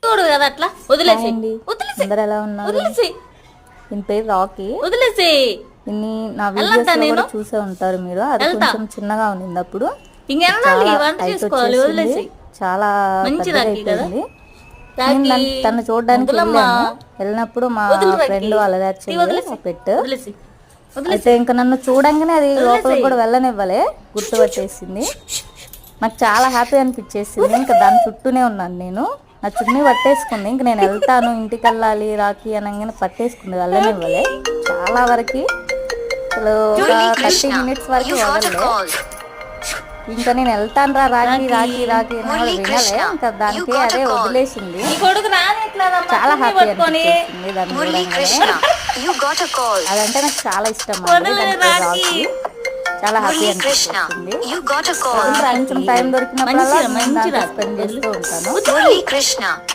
చూడు కదా అట్లా వదిలేసి అండి వదిలేసి అందరు ఎలా ఉన్నారు? వదిలేసి దీని పేరు రాకీ. వదిలేసి ఇన్ని నా వీడియోస్ లో కూడా చూసే ఉంటారు మీరు. అది కొంచెం చిన్నగా ఉండింది అప్పుడు, ఇంకెళ్ళాలి చాలా వంట హైట్ చేసుకోవాలి వచ్చేసింది, వదిలేసి. చాలా మంచి పెద్దగా రాఖీ కదా అయిపోయింది. రాఖీ నేను తను చూడడానికి వదలమ్మా. వెళ్ళినప్పుడు మా వదిలి రాఖీ. ఫ్రెండ్ వాళ్ళ వదిలేసి పెట్టు. వదిలేసి అయితే ఇంకా నన్ను చూడంగానే అది లోపలికి వదిలేసేయ్. కూడా వెళ్ళనివ్వలే, గుర్తుపట్టేసింది. నాకు చాలా హ్యాపీ అనిపించేసింది. ఇంకా దాని చుట్టూనే ఉన్నాను నేను. నా చున్నీ పట్టేసుకుంది. ఇంక నేను వెళ్తాను, ఇంటికి వెళ్ళాలి రాఖీ అనగానే పట్టేసుకుంది, వెళ్ళనివ్వలే. చాలా వరకు అసలు ఒక 30 minutes వరకు వదలలే. ఇంకా నేను వెళ్తాను రా రాఖీ రాఖీ రాఖీ అని కూడా వినలే. ఇంకా దానికి అదే వదిలేసింది. నీ కొడుకు రానిట్లేదమ్మా, చాలా చున్నీ హ్యాపీ పట్టుకొని. అనిపించేసింది దాన్ని చూడంగానే. అదంటే నాకు చాలా ఇష్టం అండి. వదలే దాని పేరు రాఖీ. రాఖీ. చాలా హ్యాపీ అనిపిస్తుంది. కొంచెం టైం దొరికినప్పుడల్లా మంచిరా, నేను మంచిరా. దాంతో స్పెండ్ చేస్తూ ఉంటాను.